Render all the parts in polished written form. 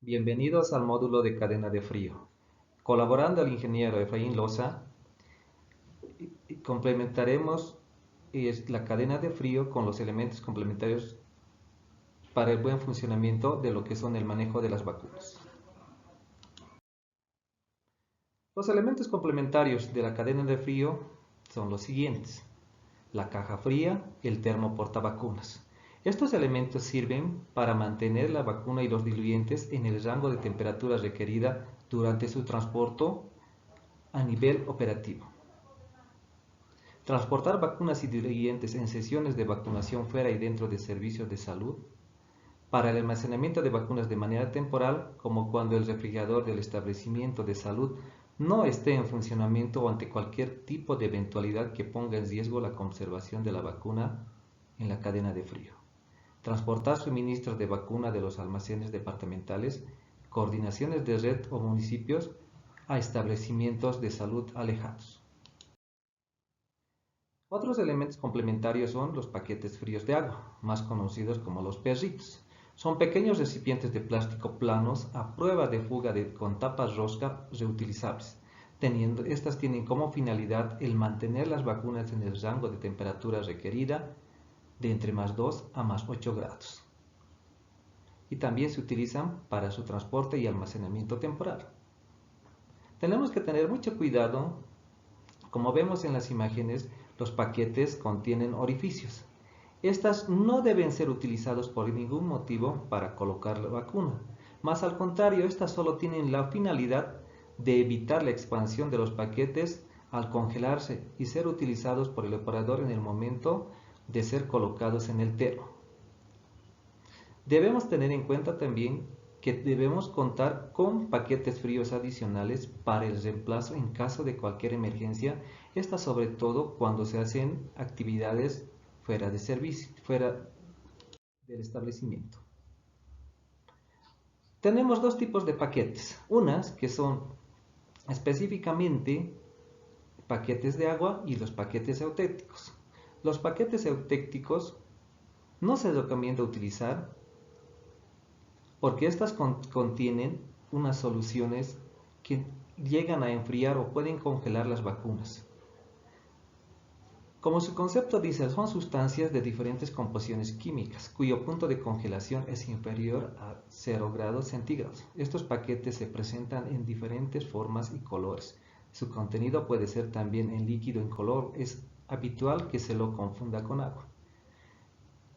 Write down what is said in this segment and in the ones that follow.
Bienvenidos al módulo de cadena de frío. Colaborando el ingeniero Efraín Loza, complementaremos la cadena de frío con los elementos complementarios para el buen funcionamiento de lo que son el manejo de las vacunas. Los elementos complementarios de la cadena de frío son los siguientes: la caja fría, el termo portavacunas. Estos elementos sirven para mantener la vacuna y los diluyentes en el rango de temperatura requerida durante su transporte a nivel operativo. Transportar vacunas y diluyentes en sesiones de vacunación fuera y dentro de servicios de salud. Para el almacenamiento de vacunas de manera temporal, como cuando el refrigerador del establecimiento de salud no esté en funcionamiento o ante cualquier tipo de eventualidad que ponga en riesgo la conservación de la vacuna en la cadena de frío. Transportar suministros de vacuna de los almacenes departamentales, coordinaciones de red o municipios a establecimientos de salud alejados. Otros elementos complementarios son los paquetes fríos de agua, más conocidos como los perritos. Son pequeños recipientes de plástico planos a prueba de fuga con tapas rosca reutilizables. Estas tienen como finalidad el mantener las vacunas en el rango de temperatura requerida de entre +2 a +8 grados. Y también se utilizan para su transporte y almacenamiento temporal. Tenemos que tener mucho cuidado. Como vemos en las imágenes, los paquetes contienen orificios. Estas no deben ser utilizados por ningún motivo para colocar la vacuna. Más al contrario, estas solo tienen la finalidad de evitar la expansión de los paquetes al congelarse y ser utilizados por el operador en el momento de ser colocados en el termo. Debemos tener en cuenta también que debemos contar con paquetes fríos adicionales para el reemplazo en caso de cualquier emergencia, esta sobre todo cuando se hacen actividades fuera de servicio, fuera del establecimiento. Tenemos dos tipos de paquetes, unas que son específicamente paquetes de agua y los paquetes eutécticos. Los paquetes eutécticos no se recomienda utilizar porque estas contienen unas soluciones que llegan a enfriar o pueden congelar las vacunas. Como su concepto dice, son sustancias de diferentes composiciones químicas, cuyo punto de congelación es inferior a 0 grados centígrados. Estos paquetes se presentan en diferentes formas y colores. Su contenido puede ser también en líquido incoloro. Es habitual que se lo confunda con agua.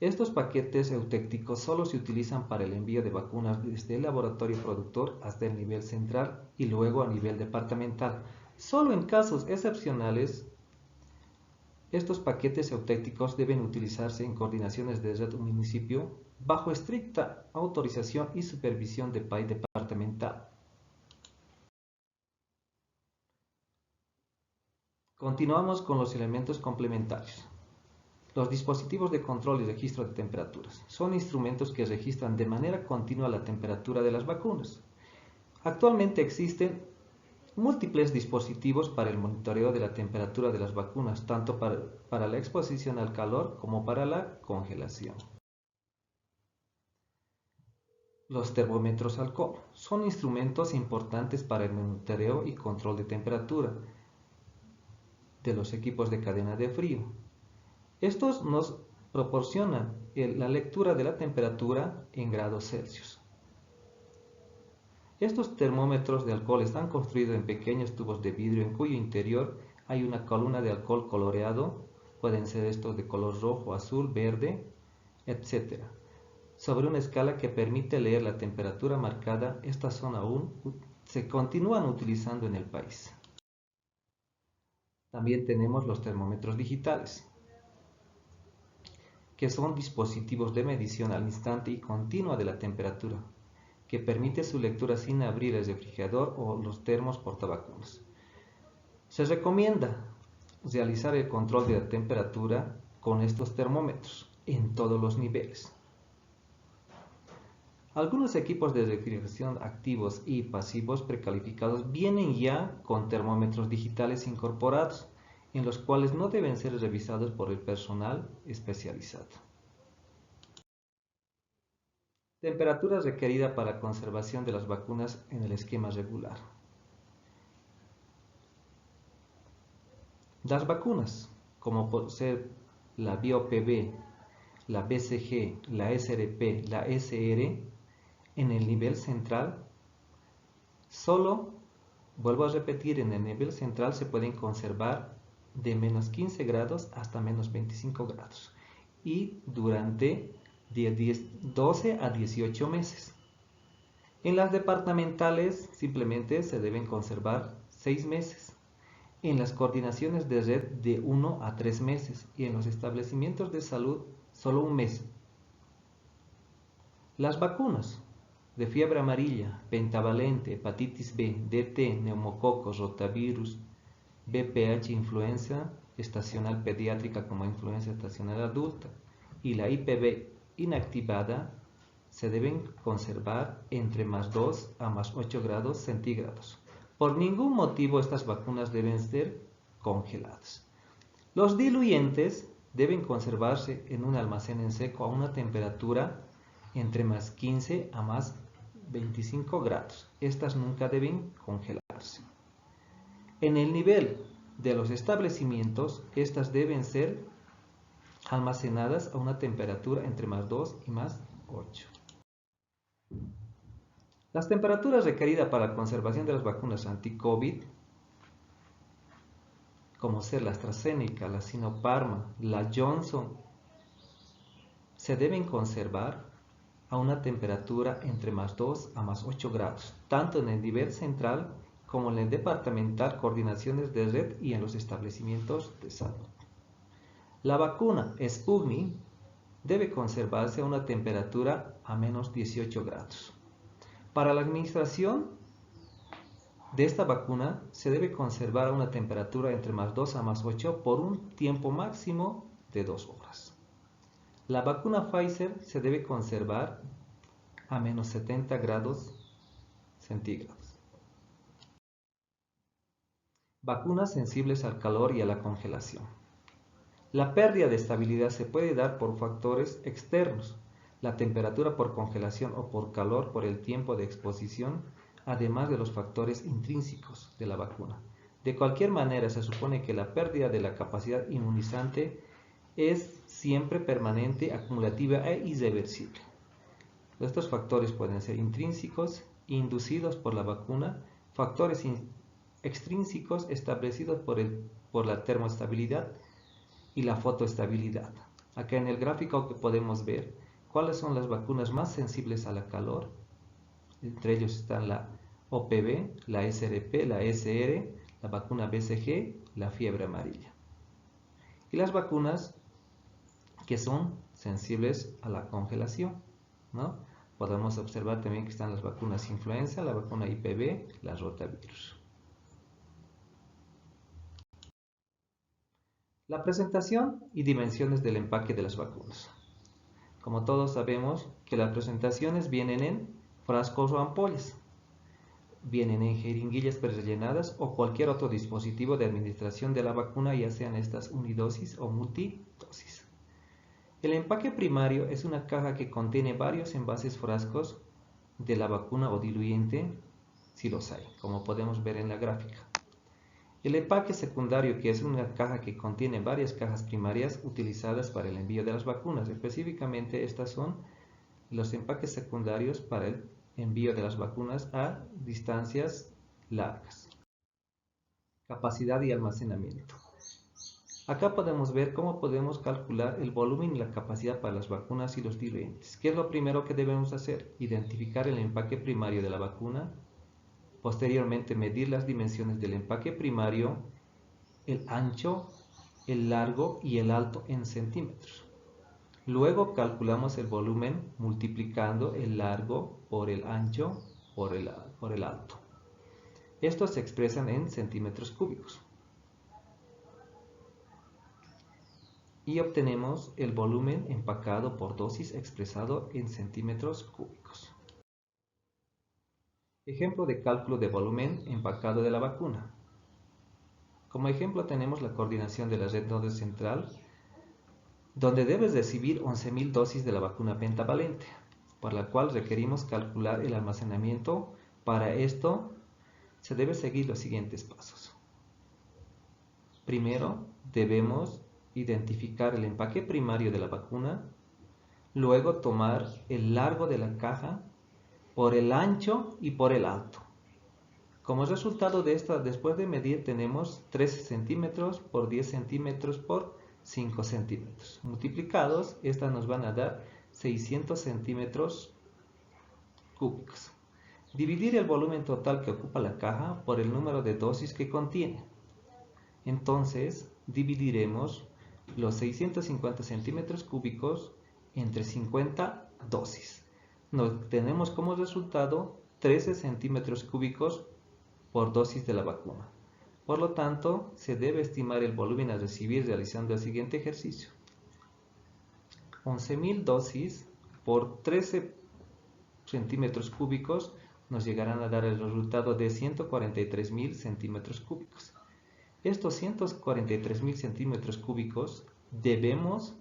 Estos paquetes eutécticos solo se utilizan para el envío de vacunas desde el laboratorio productor hasta el nivel central y luego a nivel departamental. Solo en casos excepcionales, estos paquetes eutécticos deben utilizarse en coordinaciones de red o municipio bajo estricta autorización y supervisión de PAI departamental. Continuamos con los elementos complementarios. Los dispositivos de control y registro de temperaturas son instrumentos que registran de manera continua la temperatura de las vacunas. Actualmente existen múltiples dispositivos para el monitoreo de la temperatura de las vacunas, tanto para la exposición al calor como para la congelación. Los termómetros alcohol son instrumentos importantes para el monitoreo y control de temperatura de los equipos de cadena de frío. Estos nos proporcionan la lectura de la temperatura en grados Celsius. Estos termómetros de alcohol están construidos en pequeños tubos de vidrio en cuyo interior hay una columna de alcohol coloreado, pueden ser estos de color rojo, azul, verde, etc. Sobre una escala que permite leer la temperatura marcada. Estas son aún se continúan utilizando en el país. También tenemos los termómetros digitales, que son dispositivos de medición al instante y continua de la temperatura, que permite su lectura sin abrir el refrigerador o los termos portavacunas. Se recomienda realizar el control de la temperatura con estos termómetros en todos los niveles. Algunos equipos de refrigeración activos y pasivos precalificados vienen ya con termómetros digitales incorporados, en los cuales no deben ser revisados por el personal especializado. Temperatura requerida para conservación de las vacunas en el esquema regular. Las vacunas, como por ser la BioPB, la BCG, la SRP, la SR, en el nivel central, solo, vuelvo a repetir, en el nivel central se pueden conservar de menos 15 grados hasta menos 25 grados y durante 12 a 18 meses. En las departamentales simplemente se deben conservar 6 meses. En las coordinaciones de red de 1 a 3 meses y en los establecimientos de salud solo un mes. Las vacunas de fiebre amarilla, pentavalente, hepatitis B, DT, neumococos, rotavirus, VPH, influenza estacional pediátrica como influenza estacional adulta y la IPV inactivada se deben conservar entre más 2 a más 8 grados centígrados. Por ningún motivo estas vacunas deben ser congeladas. Los diluyentes deben conservarse en un almacén en seco a una temperatura entre más 15 a más 25 grados. Estas nunca deben congelarse. En el nivel de los establecimientos, estas deben ser almacenadas a una temperatura entre más 2 y más 8. Las temperaturas requeridas para la conservación de las vacunas anti-COVID, como ser la AstraZeneca, la Sinopharm, la Johnson, se deben conservar a una temperatura entre más 2 a más 8 grados, tanto en el nivel central como en el departamental, coordinaciones de red y en los establecimientos de salud. La vacuna Sputnik debe conservarse a una temperatura a menos 18 grados. Para la administración de esta vacuna se debe conservar a una temperatura entre más 2 a más 8 por un tiempo máximo de 2 horas. La vacuna Pfizer se debe conservar a menos 70 grados centígrados. Vacunas sensibles al calor y a la congelación. La pérdida de estabilidad se puede dar por factores externos, la temperatura por congelación o por calor por el tiempo de exposición, además de los factores intrínsecos de la vacuna. De cualquier manera, se supone que la pérdida de la capacidad inmunizante es siempre permanente, acumulativa e irreversible. Estos factores pueden ser intrínsecos, inducidos por la vacuna, factores extrínsecos establecidos por la termoestabilidad y la fotoestabilidad. Acá en el gráfico que podemos ver cuáles son las vacunas más sensibles a la calor. Entre ellos están la OPV, la SRP, la SR, la vacuna BCG, la fiebre amarilla. Y las vacunas que son sensibles a la congelación, ¿no? Podemos observar también que están las vacunas influenza, la vacuna IPV, la rotavirus. La presentación y dimensiones del empaque de las vacunas. Como todos sabemos que las presentaciones vienen en frascos o ampollas, vienen en jeringuillas prerellenadas o cualquier otro dispositivo de administración de la vacuna, ya sean estas unidosis o multidosis. El empaque primario es una caja que contiene varios envases frascos de la vacuna o diluyente, si los hay, como podemos ver en la gráfica. El empaque secundario, que es una caja que contiene varias cajas primarias utilizadas para el envío de las vacunas. Específicamente, estas son los empaques secundarios para el envío de las vacunas a distancias largas. Capacidad y almacenamiento. Acá podemos ver cómo podemos calcular el volumen y la capacidad para las vacunas y los diluyentes. ¿Qué es lo primero que debemos hacer? Identificar el empaque primario de la vacuna. Posteriormente, medir las dimensiones del empaque primario, el ancho, el largo y el alto en centímetros. Luego calculamos el volumen multiplicando el largo por el ancho por el alto. Estos se expresan en centímetros cúbicos. Y obtenemos el volumen empacado por dosis expresado en centímetros cúbicos. Ejemplo de cálculo de volumen empacado de la vacuna. Como ejemplo tenemos la coordinación de la red nodo central, donde debes recibir 11.000 dosis de la vacuna pentavalente. por la cual requerimos calcular el almacenamiento. Para esto se debe seguir los siguientes pasos. Primero debemos identificar el empaque primario de la vacuna, luego tomar el largo de la caja por el ancho y por el alto. Como resultado de esta, después de medir, tenemos 13 centímetros por 10 centímetros por 5 centímetros. Multiplicados, estas nos van a dar 600 centímetros cúbicos. Dividir el volumen total que ocupa la caja por el número de dosis que contiene. Entonces, dividiremos los 650 centímetros cúbicos entre 50 dosis. Tenemos como resultado 13 centímetros cúbicos por dosis de la vacuna. Por lo tanto, se debe estimar el volumen a recibir realizando el siguiente ejercicio. 11.000 dosis por 13 centímetros cúbicos nos llegarán a dar el resultado de 143.000 centímetros cúbicos. Estos 143.000 centímetros cúbicos debemos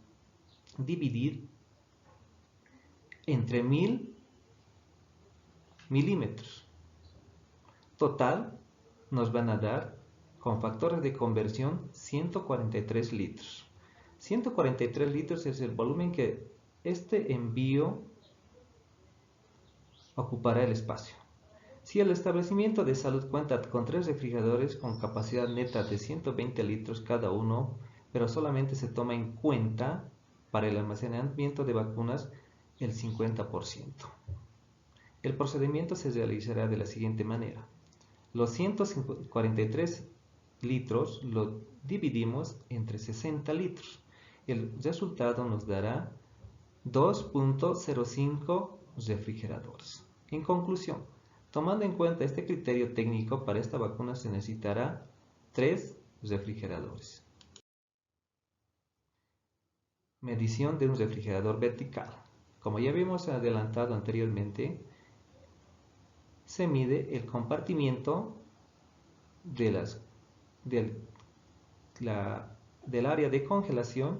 dividir entre 1000 milímetros. Total nos van a dar, con factores de conversión, 143 litros. 143 litros es el volumen que este envío ocupará el espacio. Si el establecimiento de salud cuenta con 3 refrigeradores con capacidad neta de 120 litros cada uno, pero solamente se toma en cuenta para el almacenamiento de vacunas el 50%. El procedimiento se realizará de la siguiente manera. Los 143 litros lo dividimos entre 60 litros. El resultado nos dará 2.05 refrigeradores. En conclusión, tomando en cuenta este criterio técnico, para esta vacuna se necesitará 3 refrigeradores. Medición de un refrigerador vertical. Como ya habíamos adelantado anteriormente, se mide el compartimiento del área de congelación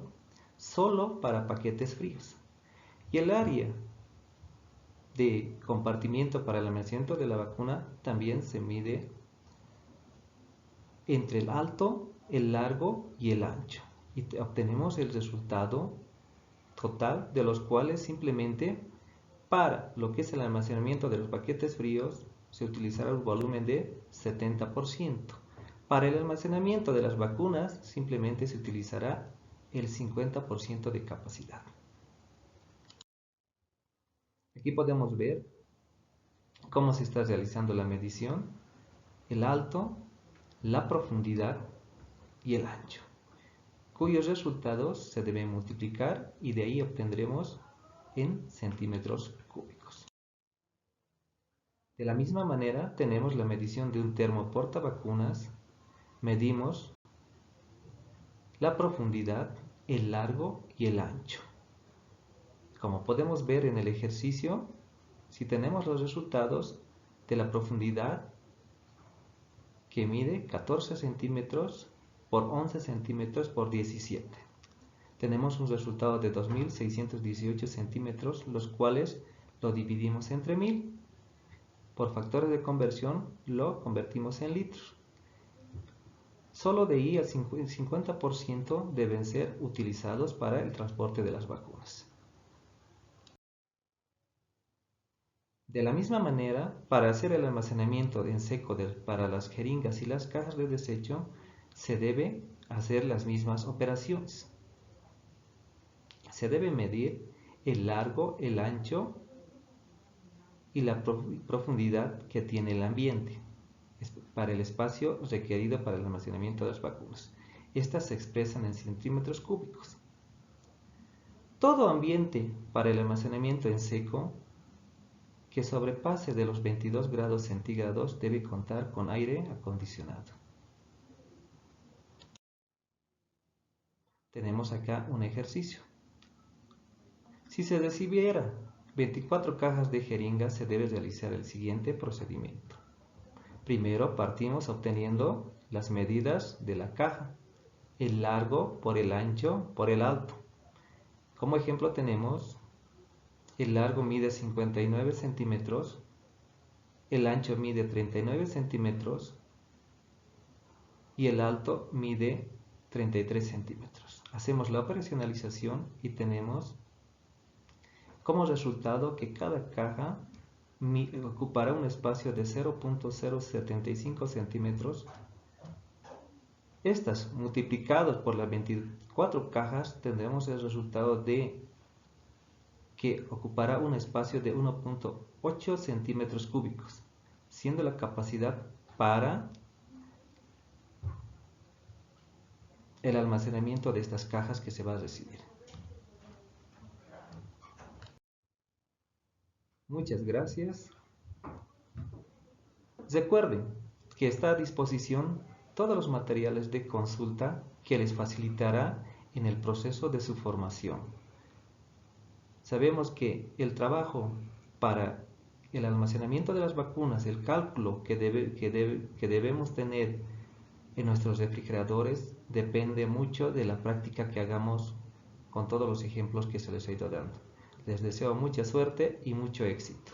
solo para paquetes fríos, y el área de compartimiento para el almacenamiento de la vacuna también se mide entre el alto, el largo y el ancho, y obtenemos el resultado total, de los cuales simplemente para lo que es el almacenamiento de los paquetes fríos se utilizará un volumen de 70%. Para el almacenamiento de las vacunas simplemente se utilizará el 50% de capacidad. Aquí podemos ver cómo se está realizando la medición, el alto, la profundidad y el ancho, cuyos resultados se deben multiplicar y de ahí obtendremos en centímetros cúbicos. De la misma manera tenemos la medición de un termo portavacunas. Medimos la profundidad, el largo y el ancho. Como podemos ver en el ejercicio, si tenemos los resultados de la profundidad, que mide 14 centímetros por 11 centímetros por 17. Tenemos un resultado de 2.618 centímetros, los cuales lo dividimos entre 1000. Por factores de conversión lo convertimos en litros. Solo de ahí el 50% deben ser utilizados para el transporte de las vacunas. De la misma manera, para hacer el almacenamiento en seco para las jeringas y las cajas de desecho, se debe hacer las mismas operaciones. Se debe medir el largo, el ancho y la profundidad que tiene el ambiente para el espacio requerido para el almacenamiento de las vacunas. Estas se expresan en centímetros cúbicos. Todo ambiente para el almacenamiento en seco que sobrepase de los 22 grados centígrados debe contar con aire acondicionado. Tenemos acá un ejercicio. Si se recibiera 24 cajas de jeringas, se debe realizar el siguiente procedimiento. Primero partimos obteniendo las medidas de la caja, el largo por el ancho por el alto. Como ejemplo tenemos el largo mide 59 centímetros, el ancho mide 39 centímetros y el alto mide 33 centímetros. Hacemos la operacionalización y tenemos como resultado que cada caja ocupará un espacio de 0.075 centímetros. Estas multiplicadas por las 24 cajas tendremos el resultado de que ocupará un espacio de 1.8 centímetros cúbicos, siendo la capacidad para el almacenamiento de estas cajas que se va a recibir. Muchas gracias. Recuerden que está a disposición todos los materiales de consulta que les facilitará en el proceso de su formación. Sabemos que el trabajo para el almacenamiento de las vacunas, el cálculo que debemos tener en nuestros refrigeradores depende mucho de la práctica que hagamos con todos los ejemplos que se les ha ido dando. Les deseo mucha suerte y mucho éxito.